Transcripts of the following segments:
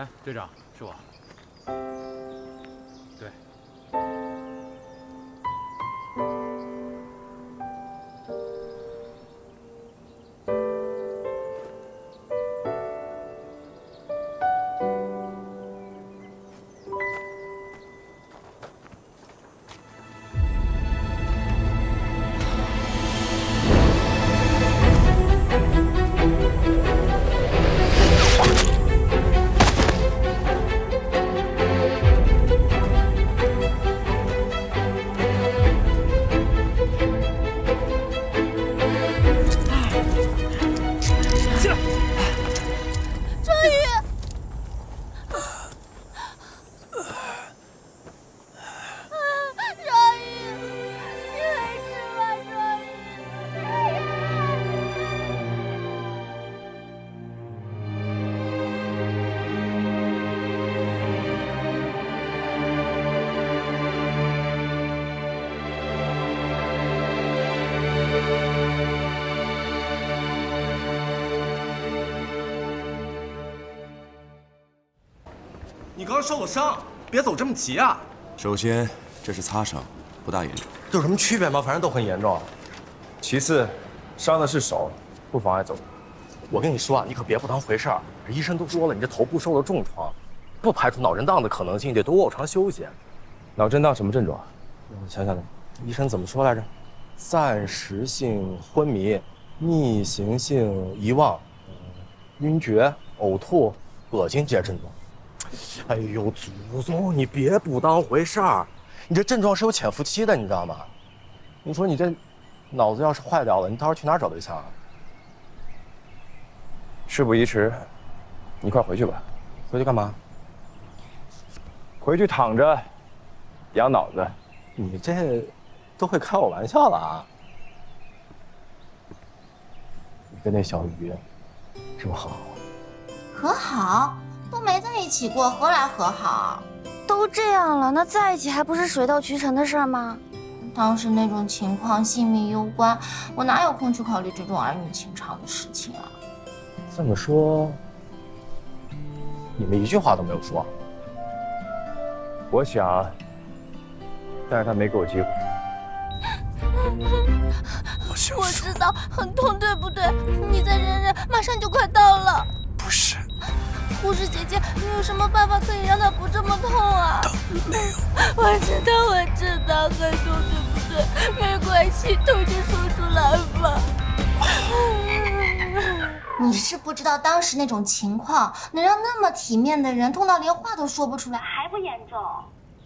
哎，队长，是我。对。你刚受了伤，别走这么急啊！首先，这是擦伤，不大严重。这有什么区别吗？反正都很严重。其次，伤的是手，不妨碍走路。我跟你说啊，你可别不当回事儿。医生都说了，你这头部受了重创，不排除脑震荡的可能性，得多卧床休息。脑震荡什么症状？你想想，医生怎么说来着？暂时性昏迷、逆行性遗忘、晕厥、呕吐、恶心这些症状。哎呦，祖宗，你别不当回事儿，你这症状是有潜伏期的，你知道吗？你说你这脑子要是坏掉了，你到时候去哪儿找对象啊？事不宜迟，你快回去吧。回去干嘛？回去躺着，养脑子。你这都会开我玩笑了啊！你跟那小鱼是不是和好了？和好？都没在一起过，何来和好？都这样了，那在一起还不是水到渠成的事吗？当时那种情况，性命攸关，我哪有空去考虑这种儿女情长的事情啊？这么说，你们一句话都没有说？我想，但是他没给我机会。我知道很痛，对不对？你再忍忍，马上就快到了。不是，护士姐姐，你有什么办法可以让他不这么痛啊？没有。我知道，很痛，对不对？没关系，痛就说出来吧。你是不知道当时那种情况，能让那么体面的人痛到连话都说不出来，还不严重？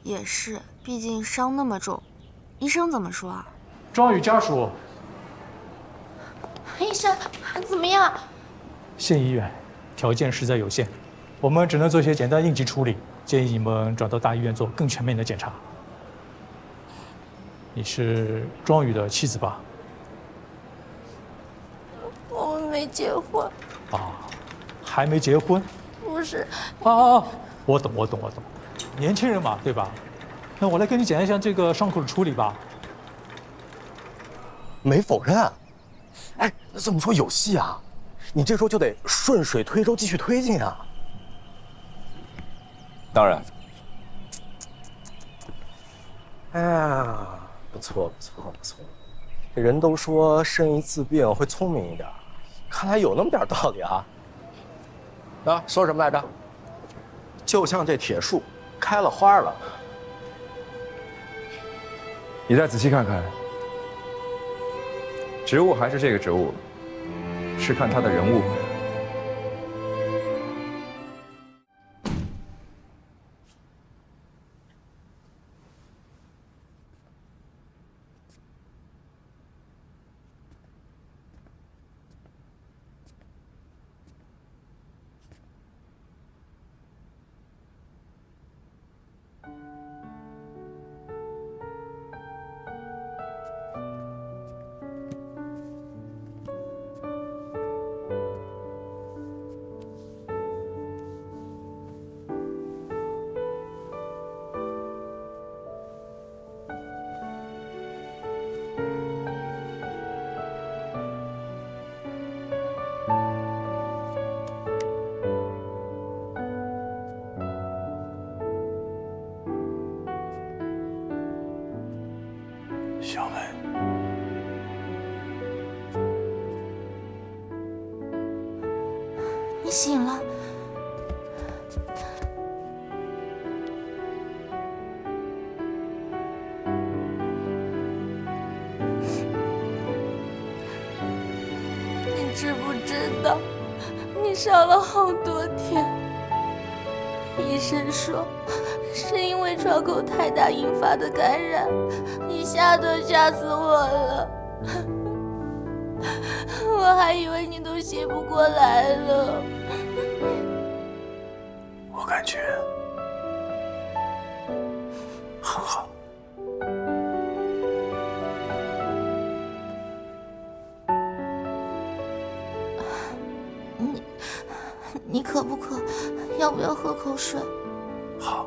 也是，毕竟伤那么重，医生怎么说啊？庄宇家属，医生，怎么样？县医院条件实在有限，我们只能做些简单应急处理，建议你们转到大医院做更全面的检查。你是庄宇的妻子吧？我们没结婚。啊，还没结婚？不是。我懂。年轻人嘛，对吧？那我来跟你讲一下这个伤口的处理吧。没否认。哎，那这么说有戏啊！你这时候就得顺水推舟继续推进啊。当然，哎呀，不错。这人都说生一次病会聪明一点，看来有那么点道理啊。啊，说什么来着？就像这铁树开了花了。你再仔细看看，植物还是这个植物，是看它的人物。小梅，你醒了。你知不知道，你伤了好多天？医生说，是因为窗口太大引发的感染，一下都吓死我了。我还以为你都醒不过来了。我感觉很好。你渴不渴？要不要喝口水？好。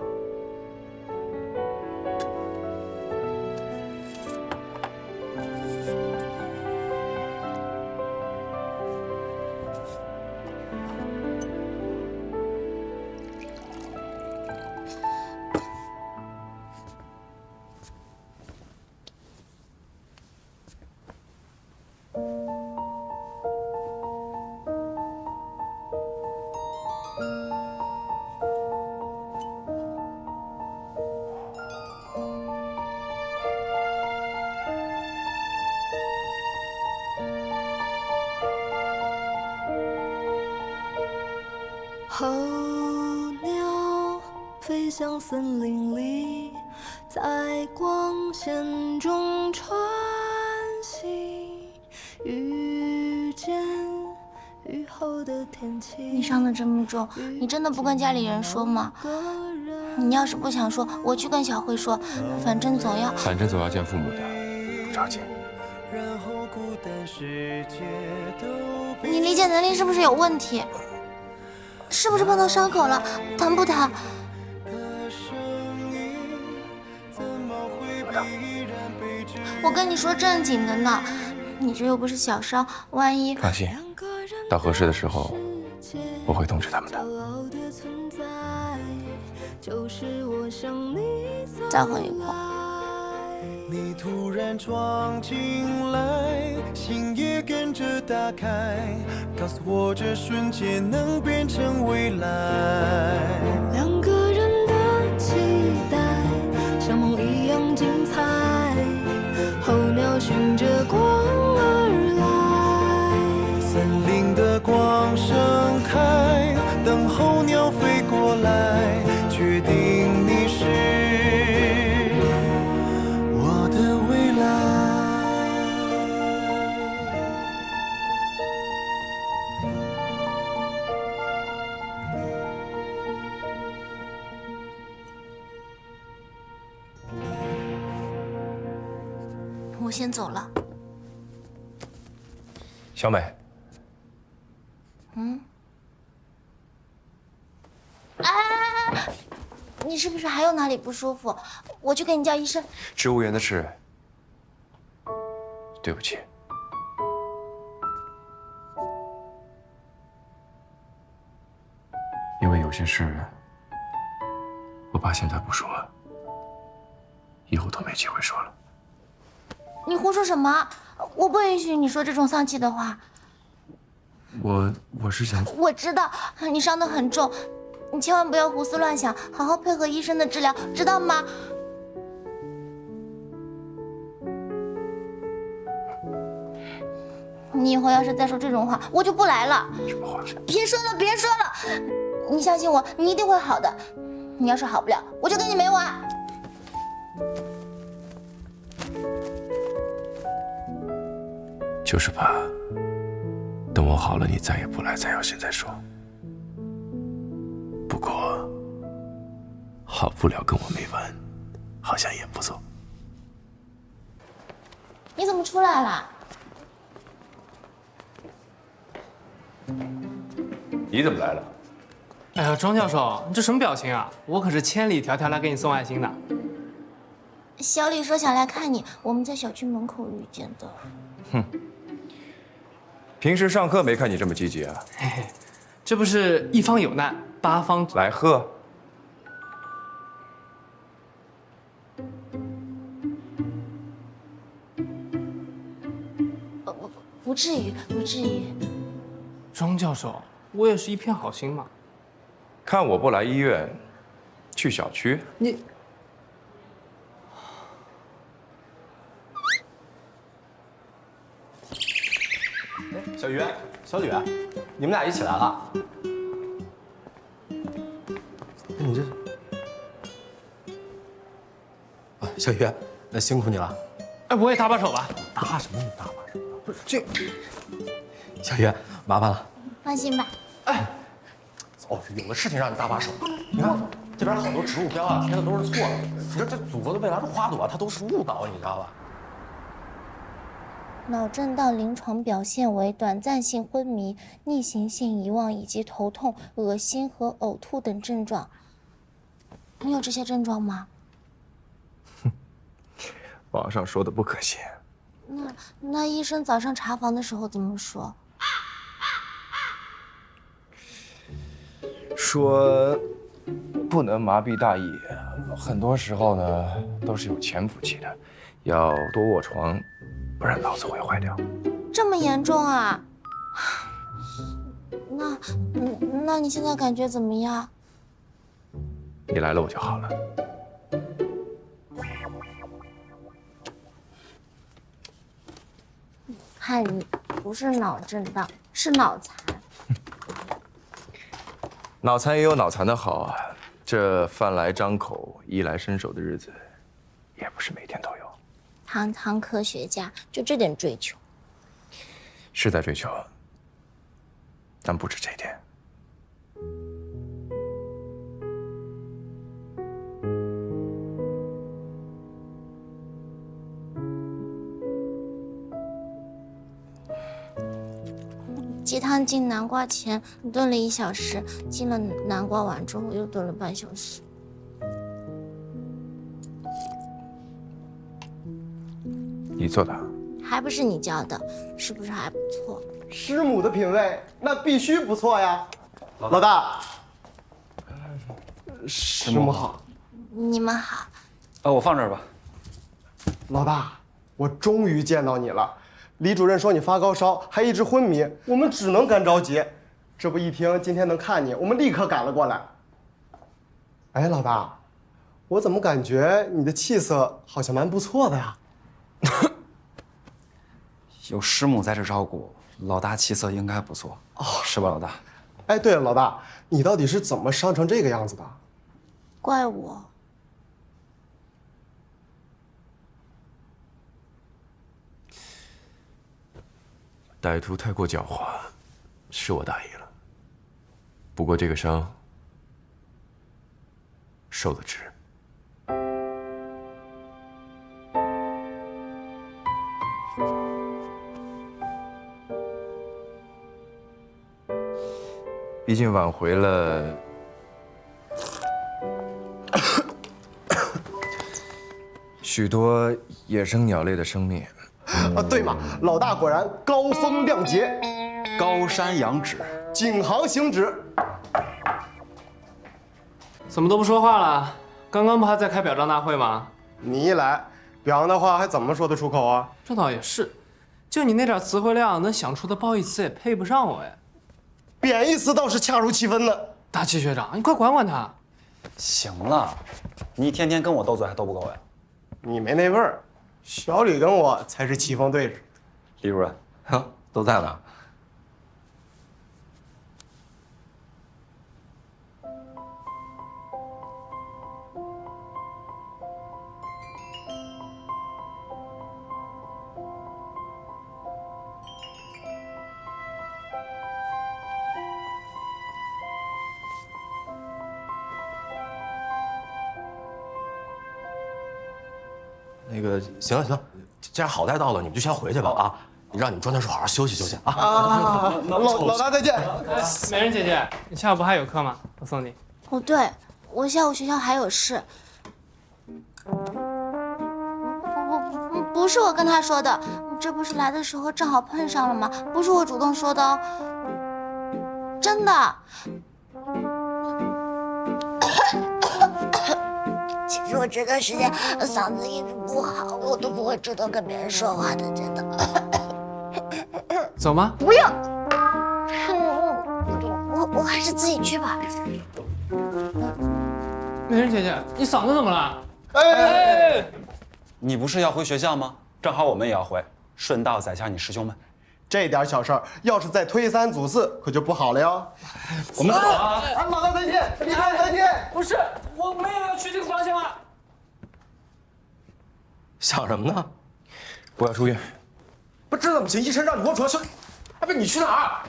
候鸟飞向森林里，在光线中穿行，遇见雨后的天气。你伤得这么重，你真的不跟家里人说吗？你要是不想说，我去跟小慧说，反正总要见父母的，不着急。你理解能力是不是有问题？是不是碰到伤口了？疼不疼？我跟你说正经的呢，你这又不是小伤，万一……放心，到合适的时候，我会通知他们的。再喝一口。你突然闯进来，心也跟着打开，告诉我这瞬间能变成未来。两个人的期待，像梦一样精彩。候鸟循着光而来，森林的光盛开，等候鸟飞过来，确定你是我先走了。小美，你是不是还有哪里不舒服？我去给你叫医生。植物园的事，对不起。因为有些事，我爸现在不说，以后都没机会说了。你胡说什么？我不允许你说这种丧气的话。我是想，我知道你伤得很重，你千万不要胡思乱想，好好配合医生的治疗，知道吗？你以后要是再说这种话，我就不来了。什么话？别说了，别说了，你相信我，你一定会好的。你要是好不了，我就跟你没完。就是怕等我好了，你再也不来，再要现在说。不过好不了跟我没完，好像也不错。你怎么出来了？你怎么来了？哎呀，庄教授，你这什么表情啊？我可是千里迢迢来给你送爱心的。小李说想来看你，我们在小区门口遇见的。哼，平时上课没看你这么积极啊。嘿嘿，这不是一方有难，八方来喝。不至于，不至于。庄教授，我也是一片好心嘛。看我不来医院，去小区。你小鱼、小吕，你们俩一起来了。你这……啊，小鱼，那辛苦你了。哎，我也搭把手吧。搭什么你搭把手？不是这……小鱼，麻烦了。放心吧。哎，走，有的事情让你搭把手。你看这边好多植物标啊，贴的都是错的。你说这祖国的未来的花朵啊，它都是误导，你知道吧？脑震荡临床表现为短暂性昏迷、逆行性遗忘以及头痛、恶心和呕吐等症状。你有这些症状吗？网上说的不可信。那医生早上查房的时候怎么说？说不能麻痹大意，很多时候呢都是有潜伏期的，要多卧床，不然脑子会坏掉。这么严重啊？那你现在感觉怎么样？你来了我就好了。看你不是脑震荡，是脑残。脑残也有脑残的好啊，这饭来张口、衣来伸手的日子，也不是每天都有。堂堂科学家就这点追求，是在追求，但不止这一点。鸡汤进南瓜前炖了1小时，进了南瓜碗之后又炖了半小时。你做的？还不是你教的，是不是还不错？师母的品味那必须不错呀，老大。师母好。你们好。我放这儿吧。老大，我终于见到你了。李主任说你发高烧，还一直昏迷，我们只能赶着急。这不一听今天能看你，我们立刻赶了过来。哎，老大，我怎么感觉你的气色好像蛮不错的呀？有师母在这照顾，老大气色应该不错哦，是吧，老大？哎，对了，老大，你到底是怎么伤成这个样子的？怪我。歹徒太过狡猾，是我大意了。不过这个伤受得值。毕竟挽回了许多野生鸟类的生命。啊，对嘛，老大果然高风亮节，高山仰止，景行行止。怎么都不说话了？刚刚不还在开表彰大会吗？你一来，表扬的话还怎么说得出口啊？这倒也是，就你那点词汇量，能想出的褒义词也配不上我哎。贬义词倒是恰如其分呢。大齐学长，你快管管他。行了，你一天天跟我斗嘴还斗不够呀？你没那味儿，小吕跟我才是棋逢对手。李主任，都在呢。那个，行了行了，既然好歹到了，你们就先回去吧啊！让你们庄教授好好休息休息啊！老大再见。美人姐姐，你下午不还有课吗？我送你。哦，对，我下午学校还有事。不是我跟他说的，这不是来的时候正好碰上了吗？不是我主动说的哦，真的。其实我这段时间嗓子一直不好，我都不会主动跟别人说话的，真的。走吗？不要，我还是自己去吧。美人姐姐，你嗓子怎么了？哎，你不是要回学校吗？正好我们也要回，顺道载下你师兄们。这点小事儿，要是再推三阻四，可就不好了哟。我们走啊！老大再见，李大再见。不是，我没有要去这个方向啊。想什么呢？我要出院。不，这怎么行？医生让你给我出去。哎，不是你去哪儿？